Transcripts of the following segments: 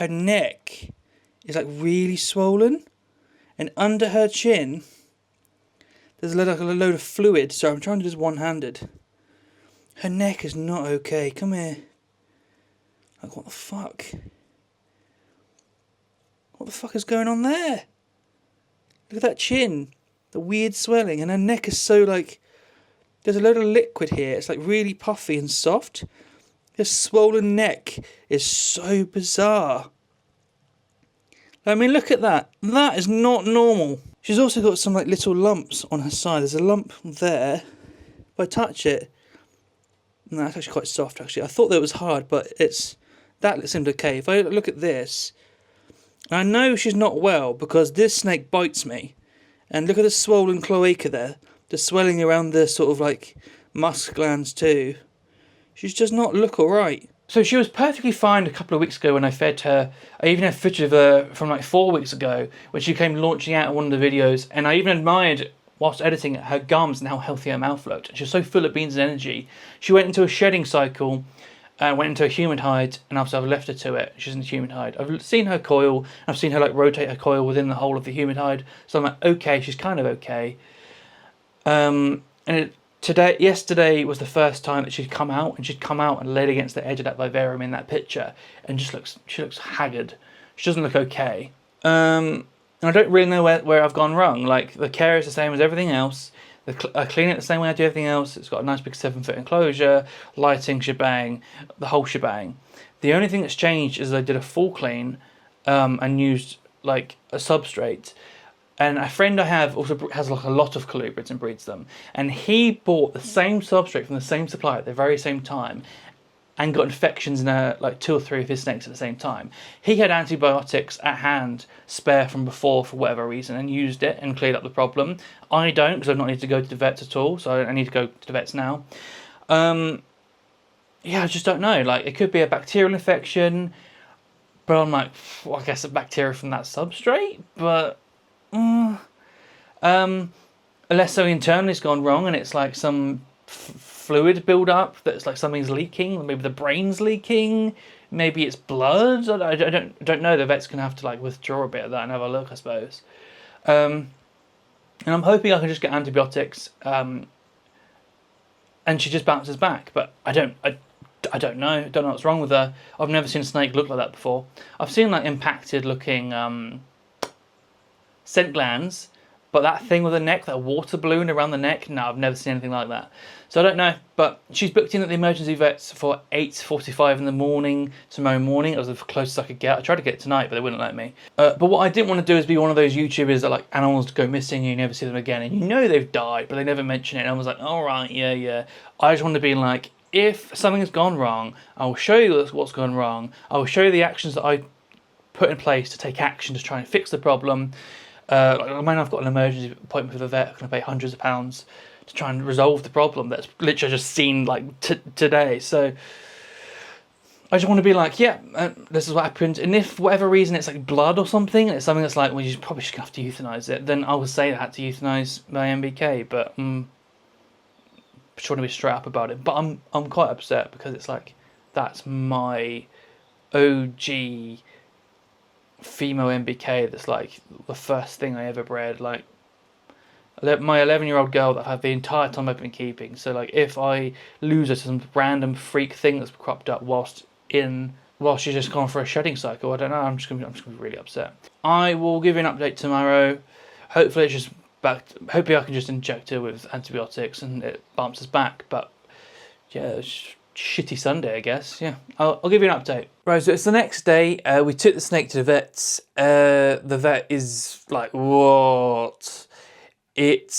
her neck is like really swollen, and under her chin there's like a load of fluid. So I'm trying to do this one-handed. Her neck is not okay. Come here. Like, what the fuck? What the fuck is going on there? Look at that chin. The weird swelling. And her neck is so like... There's a load of liquid here. It's like really puffy and soft. Her swollen neck is so bizarre. I mean, look at that. That is not normal. She's also got some like little lumps on her side. There's a lump there. If I touch it... No, it's actually quite soft, actually. I thought that was hard, but that seemed okay. If I look at this, I know she's not well because this snake bites me. And look at the swollen cloaca there. The swelling around the sort of like musk glands too. She's just not look alright. So she was perfectly fine a couple of weeks ago when I fed her. I even had footage of her from like 4 weeks ago when she came launching out in one of the videos. And I even admired, whilst editing, her gums and how healthy her mouth looked. She was so full of beans and energy. She went into a shedding cycle, went into a human hide, and after I've left her to it, she's in the human hide. I've seen her coil, I've seen her like rotate her coil within the whole of the human hide. So I'm like, okay, she's kind of okay. Yesterday was the first time that she'd come out, and laid against the edge of that vivarium in that picture, and she looks haggard. She doesn't look okay. And I don't really know where I've gone wrong. Like, the care is the same as everything else. I clean it the same way I do everything else. It's got a nice big 7-foot enclosure, lighting, shebang, the whole shebang. The only thing that's changed is I did a full clean and used like a substrate. And a friend I have also has like a lot of colubrids and breeds them. And he bought the same substrate from the same supplier at the very same time and got infections in like 2 or 3 of his snakes at the same time. He had antibiotics at hand, spare from before for whatever reason, and used it and cleared up the problem. I don't, because I've not needed to go to the vets at all, so I need to go to the vets now. Yeah, I just don't know. Like, it could be a bacterial infection, but I'm like, well, I guess a bacteria from that substrate, but... unless something internally's gone wrong and it's like some fluid build up that's like something's leaking, maybe the brain's leaking, maybe it's blood. I don't know. The vet's gonna have to like withdraw a bit of that and have a look, I suppose. And I'm hoping I can just get antibiotics and she just bounces back, but I don't know. I don't know what's wrong with her. I've never seen a snake look like that before. I've seen like impacted looking scent glands, but that thing with the neck, that water balloon around the neck, no, I've never seen anything like that. So I don't know, but she's booked in at the emergency vets for 8:45 in the morning tomorrow morning. It was the closest I could get. I tried to get it tonight, but they wouldn't let me. But what I didn't want to do is be one of those YouTubers that like animals go missing and you never see them again, and you know they've died, but they never mention it. And I was like, all right, yeah. I just want to be like, if something has gone wrong, I will show you what's gone wrong. I will show you the actions that I put in place to take action to try and fix the problem. I mean, I've got an emergency appointment with a vet. I'm going to pay hundreds of pounds to try and resolve the problem that's literally just seen like today. So I just want to be like, yeah, this is what happened. And if for whatever reason it's like blood or something, and it's something that's like, well, you probably should have to euthanize it, then I would say I had to euthanize my MBK. But I'm trying to be straight up about it. But I'm quite upset because it's like, that's my OG female MBK that's like the first thing I ever bred. Like, my 11-year-old girl that I've had the entire time I've been keeping. So like, if I lose her to some random freak thing that's cropped up whilst she's just gone for a shedding cycle, I don't know, I'm just gonna be really upset. I will give you an update tomorrow. Hopefully it's just back. Hopefully I can just inject her with antibiotics and it bumps us back. But yeah, it's shitty Sunday, I guess. Yeah, I'll give you an update. Right, so it's the next day. We took the snake to the vets. The vet is like, what? It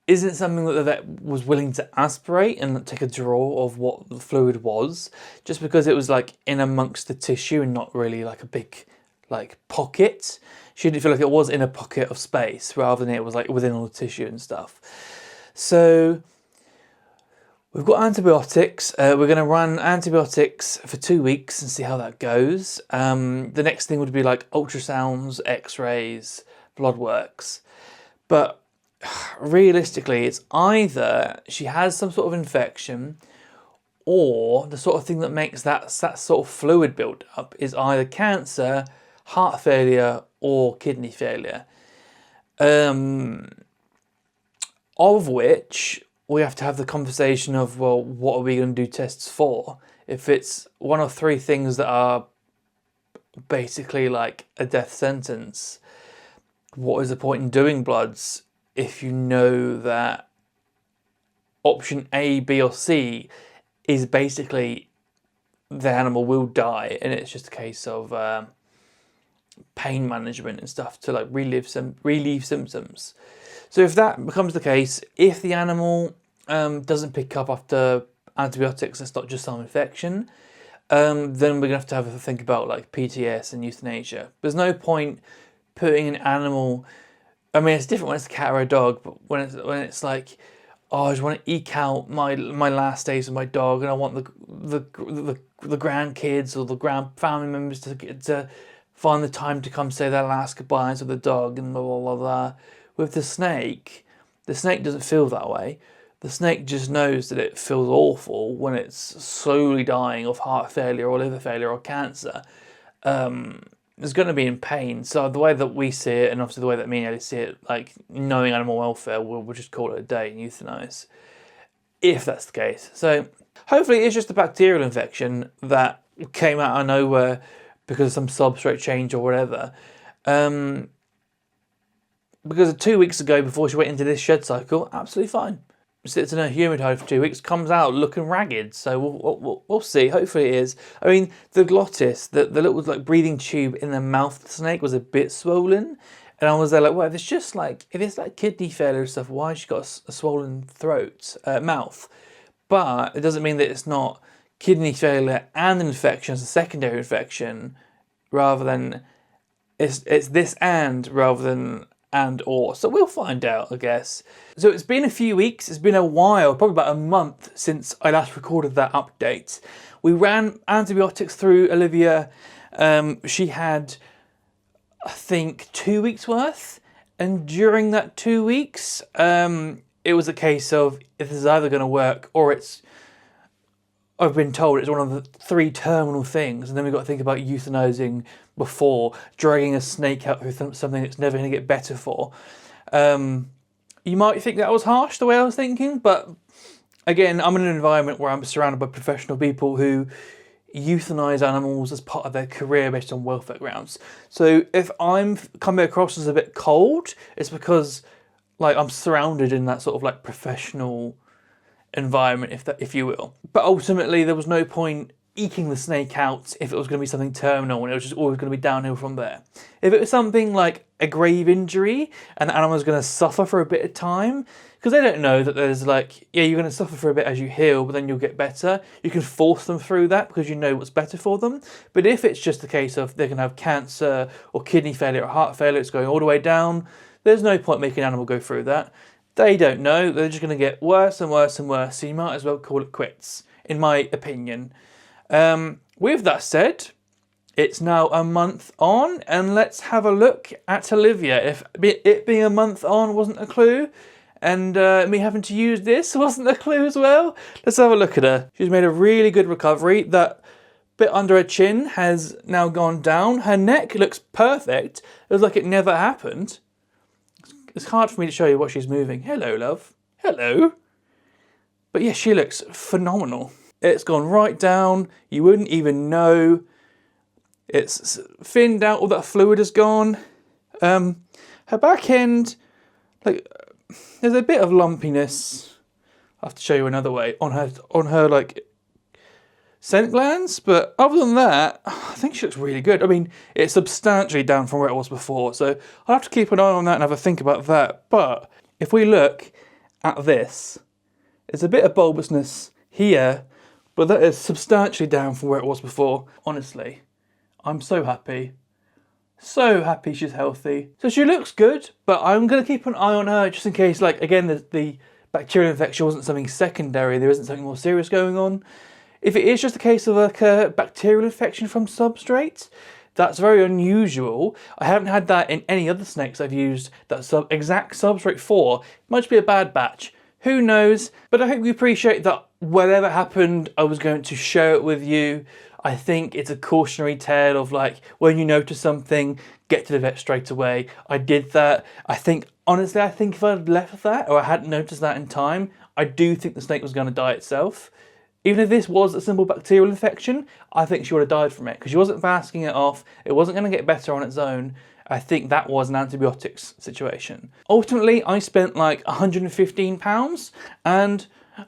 isn't something that the vet was willing to aspirate and take a draw of what the fluid was, just because it was like in amongst the tissue and not really like a big like pocket. She didn't feel like it was in a pocket of space rather than it was like within all the tissue and stuff. So we've got antibiotics. We're going to run antibiotics for 2 weeks and see how that goes. The next thing would be like ultrasounds, x-rays, blood works. But realistically, it's either she has some sort of infection or the sort of thing that makes that sort of fluid build up is either cancer, heart failure, or kidney failure. Of which we have to have the conversation of, well, what are we going to do tests for? If it's one of three things that are basically like a death sentence, what is the point in doing bloods if you know that option A, B, or C is basically the animal will die, and it's just a case of pain management and stuff to like relieve symptoms. So if that becomes the case, if the animal doesn't pick up after antibiotics, it's not just some infection, then we're gonna have to have a think about like PTS and euthanasia. There's no point putting an animal. I mean, it's different when it's a cat or a dog, but when it's like, oh, I just want to eke out my last days with my dog, and I want the grandkids or the family members to find the time to come say their last goodbyes with the dog, and blah blah blah blah. With the snake doesn't feel that way. The snake just knows that it feels awful when it's slowly dying of heart failure or liver failure or cancer. It's going to be in pain. So the way that we see it, and obviously the way that me and Ellie see it, like knowing animal welfare, we'll just call it a day and euthanize, if that's the case. So hopefully it's just a bacterial infection that came out of nowhere because of some substrate change or whatever. Because 2 weeks ago, before she went into this shed cycle, absolutely fine. Sits in a humid hide for 2 weeks, comes out looking ragged. So we'll see. Hopefully it is. I mean, the glottis, the little like breathing tube in the mouth of the snake was a bit swollen, and I was there like, well, if it's like kidney failure and stuff, why has she got a swollen throat, mouth? But it doesn't mean that it's not kidney failure and an infection as a secondary infection, rather than it's this and rather than and or. So we'll find out, I guess. So it's been a few weeks, it's been a while, probably about a month since I last recorded that update. We ran antibiotics through Olivia. She had, I think, 2 weeks worth. And during that 2 weeks, it was a case of if this is either going to work or I've been told it's one of the 3 terminal things, and then we've got to think about euthanizing before dragging a snake out through something that's never going to get better for. You might think that was harsh the way I was thinking, but again, I'm in an environment where I'm surrounded by professional people who euthanize animals as part of their career based on welfare grounds. So if I'm coming across as a bit cold, it's because like I'm surrounded in that sort of like professional environment, if you will. But ultimately, there was no point eking the snake out if it was going to be something terminal, and it was just always going to be downhill from there. If it was something like a grave injury and the animal's going to suffer for a bit of time, because they don't know that there's like, yeah, you're going to suffer for a bit as you heal, but then you'll get better. You can force them through that because you know what's better for them. But if it's just a case of they're going to have cancer or kidney failure or heart failure, it's going all the way down, there's no point making an animal go through that. They don't know. They're just going to get worse and worse and worse. So you might as well call it quits, in my opinion. With that said, it's now a month on, and let's have a look at Olivia. If it being a month on wasn't a clue, and me having to use this wasn't a clue as well, let's have a look at her. She's made a really good recovery. That bit under her chin has now gone down. Her neck looks perfect. It looks like it never happened. It's hard for me to show you what she's moving. Hello, love. Hello. But yeah, she looks phenomenal. It's gone right down. You wouldn't even know. It's thinned out. All that fluid has gone. Her back end, like, there's a bit of lumpiness. I'll have to show you another way on her like scent glands, but other than that, I think she looks really good. I mean, it's substantially down from where it was before, so I'll have to keep an eye on that and have a think about that. But if we look at this, there's a bit of bulbousness here, but that is substantially down from where it was before. Honestly, I'm so happy. So happy she's healthy. So she looks good, but I'm going to keep an eye on her just in case, like, again, the bacterial infection wasn't something secondary, there isn't something more serious going on. If it is just a case of like a bacterial infection from substrate, that's very unusual. I haven't had that in any other snakes I've used that exact substrate for. It might just be a bad batch. Who knows? But I hope you appreciate that whatever happened, I was going to share it with you. I think it's a cautionary tale of like, when you notice something, get to the vet straight away. I did that. Honestly, I think if I'd left that or I hadn't noticed that in time, I do think the snake was going to die itself. Even if this was a simple bacterial infection, I think she would have died from it because she wasn't masking it off. It wasn't going to get better on its own. I think that was an antibiotics situation. Ultimately, I spent like £115 and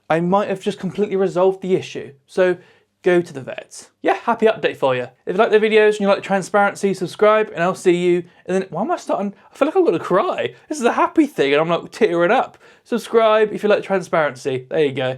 I might have just completely resolved the issue. So go to the vet. Yeah, happy update for you. If you like the videos and you like the transparency, subscribe and I'll see you. And then, why am I starting? I feel like I'm gonna cry. This is a happy thing and I'm like tearing up. Subscribe if you like the transparency. There you go.